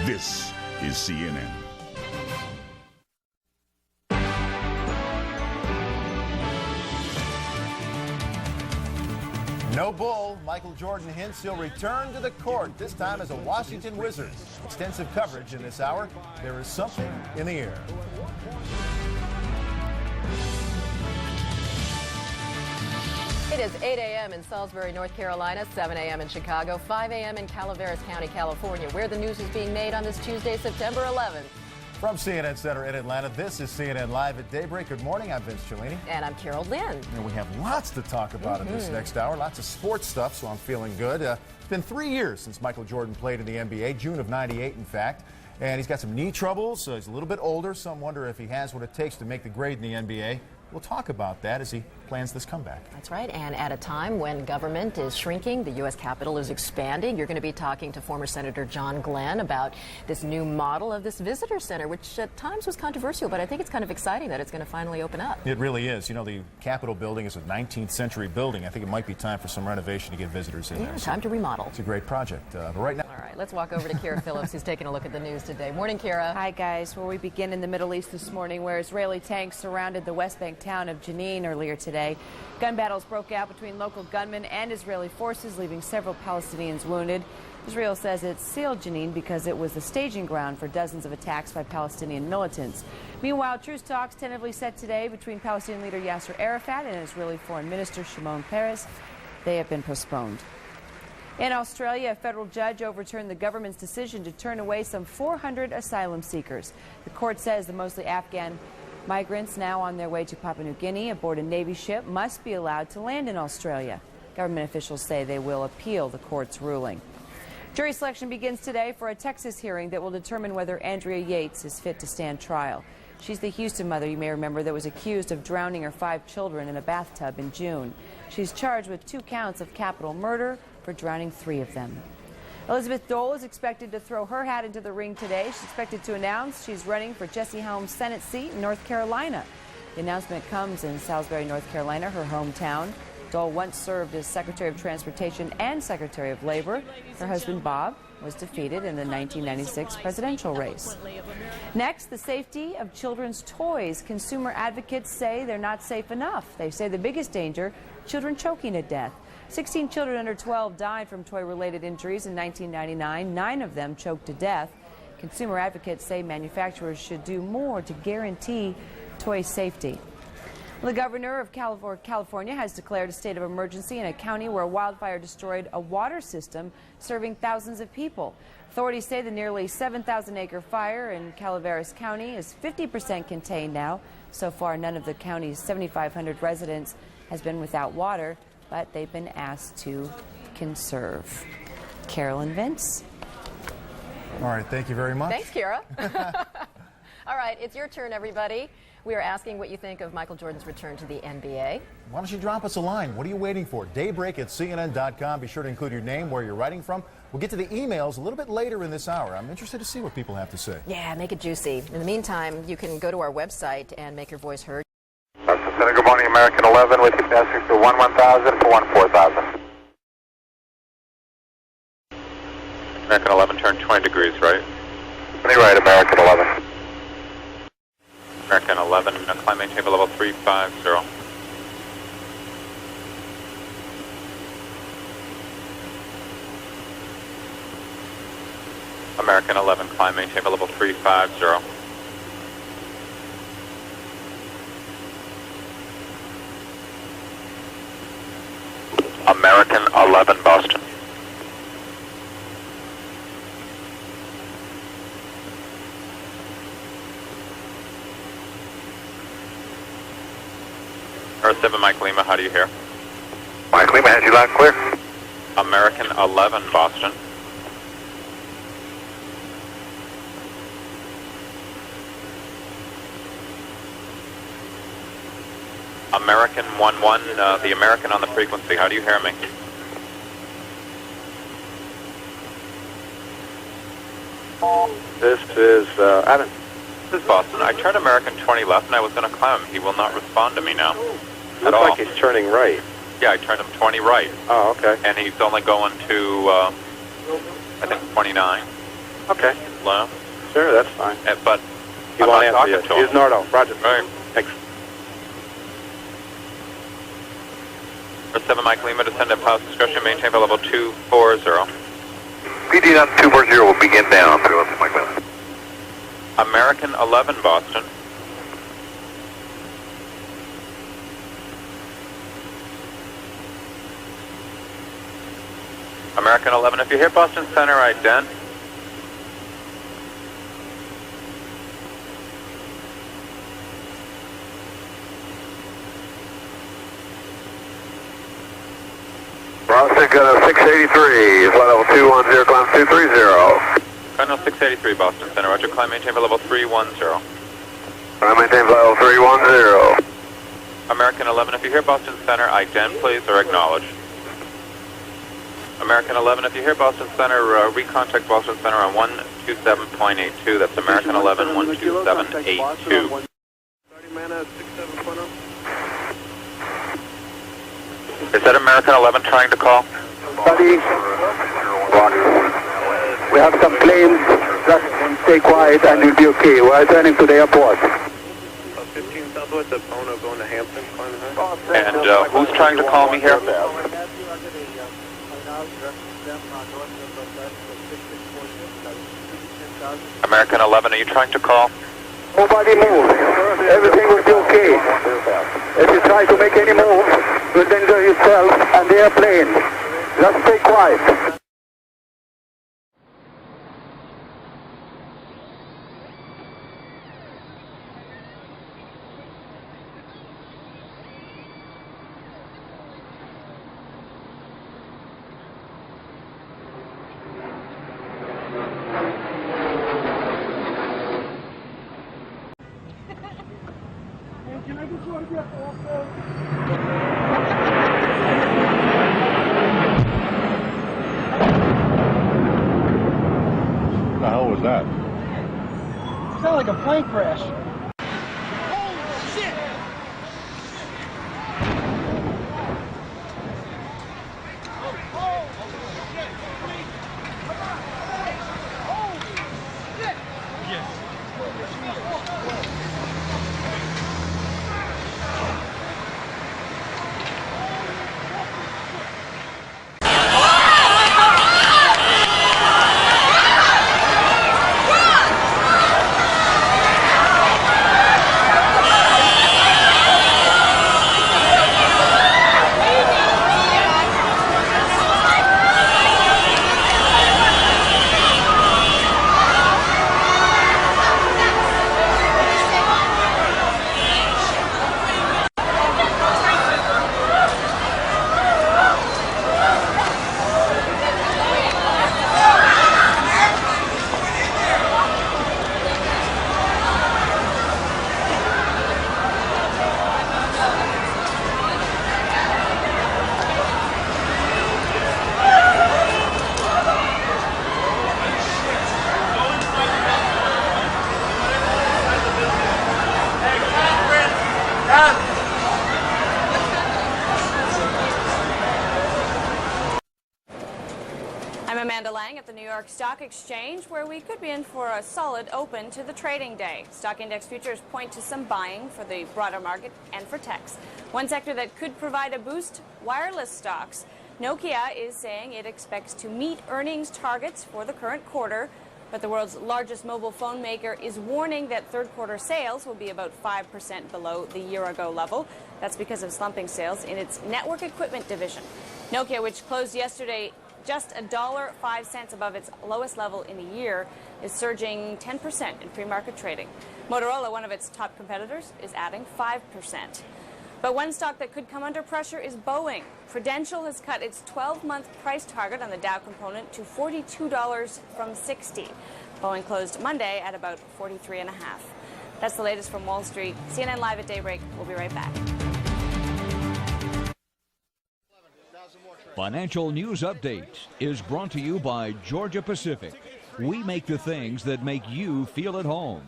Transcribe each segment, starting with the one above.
This is CNN. No bull. Michael Jordan hints he'll return to the court, this time as a Washington Wizard. Extensive coverage in this hour. There is something in the air. It is 8 a.m. in Salisbury, North Carolina, 7 a.m. in Chicago, 5 a.m. in Calaveras County, California, where the news is being made on this Tuesday, September 11th. From CNN Center in Atlanta, this is CNN Live at Daybreak. Good morning, I'm Vince Cellini. And I'm Carol Lynn. And we have lots to talk about in this next hour, lots of sports stuff, so I'm feeling good. It's been 3 years since Michael Jordan played in the NBA, June of '98, in fact. And he's got some knee troubles, so he's a little bit older. Some wonder if he has what it takes to make the grade in the NBA. We'll talk about that as he plans this comeback. That's right. And at a time when government is shrinking, the U.S. Capitol is expanding, you're going to be talking to former Senator John Glenn about this new model of this visitor center, which at times was controversial, but I think it's kind of exciting that it's going to finally open up. It really is. You know, the Capitol building is a 19th century building. I think it might be time for some renovation to get visitors in there. Yeah, time to remodel. It's a great project. But right now... All right, let's walk over to Kara Phillips, who's taking a look at the news today. Morning, Kara. Hi, guys. Well, we begin in the Middle East this morning, where Israeli tanks surrounded the West Bank town of Jenin earlier today. Gun battles broke out between local gunmen and Israeli forces, leaving several Palestinians wounded. Israel says it sealed Jenin because it was the staging ground for dozens of attacks by Palestinian militants. Meanwhile, truce talks tentatively set today between Palestinian leader Yasser Arafat and Israeli Foreign Minister Shimon Peres. They have been postponed. In Australia, a federal judge overturned the government's decision to turn away some 400 asylum seekers. The court says the mostly Afghan migrants now on their way to Papua New Guinea aboard a Navy ship must be allowed to land in Australia. Government officials say they will appeal the court's ruling. Jury selection begins today for a Texas hearing that will determine whether Andrea Yates is fit to stand trial. She's the Houston mother, you may remember, that was accused of drowning her 5 children in a bathtub in June. She's charged with 2 counts of capital murder for drowning 3 of them. Elizabeth Dole is expected to throw her hat into the ring today. She's expected to announce she's running for Jesse Helms' Senate seat in North Carolina. The announcement comes in Salisbury, North Carolina, her hometown. Dole once served as Secretary of Transportation and Secretary of Labor. Her husband, Bob, was defeated in the 1996 presidential race. Next, the safety of children's toys. Consumer advocates say they're not safe enough. They say the biggest danger, children choking to death. 16 children under 12 died from toy-related injuries in 1999. 9 of them choked to death. Consumer advocates say manufacturers should do more to guarantee toy safety. The governor of California has declared a state of emergency in a county where a wildfire destroyed a water system serving thousands of people. Authorities say the nearly 7,000-acre fire in Calaveras County is 50% contained now. So far, none of the county's 7,500 residents has been without water, but they've been asked to conserve. Carol and Vince. All right, thank you very much. Thanks, Kara. All right, it's your turn, everybody. We are asking what you think of Michael Jordan's return to the NBA. Why don't you drop us a line? What are you waiting for? Daybreak@CNN.com. Be sure to include your name, where you're writing from. We'll get to the emails a little bit later in this hour. I'm interested to see what people have to say. Yeah, make it juicy. In the meantime, you can go to our website and make your voice heard. Center, good morning, American 11, with you passing through 11,000 for 14,000. American 11, turn 20 degrees right. 20 right, American 11. American 11, climb maintain level 350. American 11, climb maintain level 350. American 11, Boston. Earth 7, Mike Lima, how do you hear? Mike Lima has you loud and clear. American 11, Boston. American 11, the American on the frequency, how do you hear me? This is Adam. This is Boston. I turned American 20 left and I was going to climb him. He will not respond to me now. Looks like he's turning right. Yeah, I turned him 20 right. Oh, okay. And he's only going to, I think, 29. Okay. Well, Sure, that's fine. but He I'm won't not answer talking yet. to him. Here's Nardo. Roger. Right. Thanks. For 7 Mike Lima, descend at pilot's discretion, maintain for level 240. PD on 240 will begin down. 316 Mike Lima. American 11, Boston. American 11, if you hear Boston Center, ident. Boston, got a 683, flight level 210, climb 230. Final 683, Boston Center, roger, climb, maintain for level 310. Climb, maintain flight level 310. American 11, if you hear Boston Center, ident, please, or acknowledge. American 11, if you hear Boston Center, recontact Boston Center on 127.82. That's American 11, 127.82. 30 mana, 67.0. Is that American 11 trying to call? Buddy, we have some planes. Just stay quiet and you'll be okay. We're turning to the airport. 15 southwest of Bono going to Hampton, climbing there. And who's trying to call me here? American 11, are you trying to call? Nobody move. Everything will be okay. If you try to make any move, you'll danger yourself and the airplane. Just stay quiet. What the hell was that? Sound like a plane crash. I'm Amanda Lang at the New York Stock Exchange, where we could be in for a solid open to the trading day. Stock index futures point to some buying for the broader market and for techs. One sector that could provide a boost, wireless stocks. Nokia is saying it expects to meet earnings targets for the current quarter, but the world's largest mobile phone maker is warning that third quarter sales will be about 5% below the year-ago level. That's because of slumping sales in its network equipment division. Nokia, which closed yesterday just $1.05 above its lowest level in a year, is surging 10% in pre-market trading. Motorola, one of its top competitors, is adding 5%. But one stock that could come under pressure is Boeing. Prudential has cut its 12-month price target on the Dow component to $42 from $60. Boeing closed Monday at about 43.5. That's the latest from Wall Street. CNN Live at daybreak. We'll be right back. Financial News Update is brought to you by Georgia Pacific. We make the things that make you feel at home.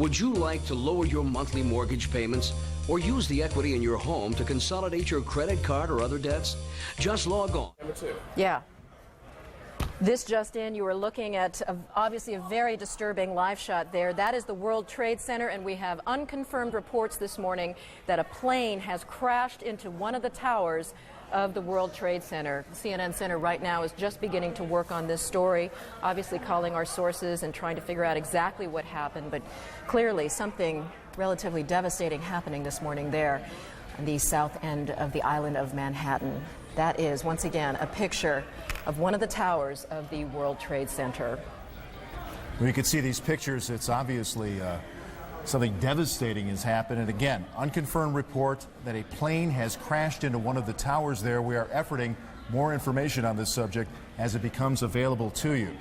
Would you like to lower your monthly mortgage payments or use the equity in your home to consolidate your credit card or other debts? Just log on. Number 2. Yeah. This just in, you were looking at obviously a very disturbing live shot there. That is the World Trade Center, and we have unconfirmed reports this morning that a plane has crashed into one of the towers of the World Trade Center. CNN Center right now is just beginning to work on this story, obviously calling our sources and trying to figure out exactly what happened, but clearly something relatively devastating happening this morning there on the south end of the island of Manhattan. That is, once again, a picture of one of the towers of the World Trade Center. When you can see these pictures, it's obviously something devastating has happened. And again, unconfirmed report that a plane has crashed into one of the towers there. We are efforting more information on this subject as it becomes available to you.